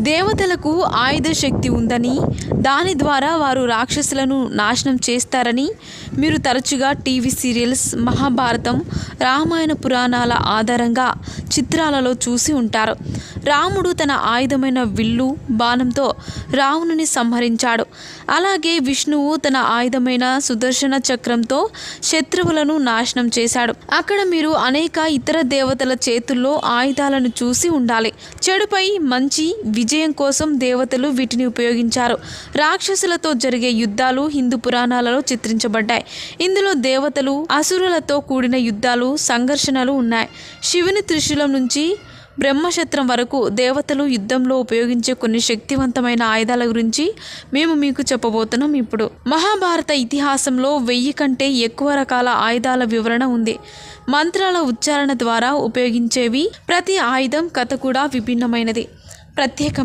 దేవతలకు ఆయుధ శక్తి ఉందని, దాని ద్వారా వారు రాక్షసులను నాశనం చేస్తారని మీరు తరచుగా టీవీ సీరియల్స్, మహాభారతం, రామాయణ పురాణాల ఆధారంగా చిత్రాలలో చూసి ఉంటారు. రాముడు తన ఆయుధమైన విల్లు, బాణంతో రావణుని సంహరించాడు. అలాగే విష్ణువు తన ఆయుధమైన సుదర్శన చక్రంతో శత్రువులను నాశనం చేశాడు. అక్కడ మీరు అనేక ఇతర దేవతల చేతుల్లో ఆయుధాలను చూసి ఉండాలి. చెడుపై మంచి విజయం కోసం దేవతలు వీటిని ఉపయోగించారు. రాక్షసులతో జరిగే యుద్ధాలు హిందూ పురాణాలలో చిత్రించబడ్డాయి. ఇందులో దేవతలు, అసురులతో కూడిన యుద్ధాలు, సంఘర్షణలు ఉన్నాయి. శివుని త్రిశూలం నుంచి బ్రహ్మశత్రం వరకు దేవతలు యుద్ధంలో ఉపయోగించే కొన్ని శక్తివంతమైన ఆయుధాల గురించి మేము మీకు చెప్పబోతున్నాం. ఇప్పుడు మహాభారత ఇతిహాసంలో 1000 కంటే ఎక్కువ రకాల ఆయుధాల వివరణ ఉంది. మంత్రాల ఉచ్చారణ ద్వారా ఉపయోగించేవి. ప్రతి ఆయుధం కథ కూడా విభిన్నమైనది, ప్రత్యేక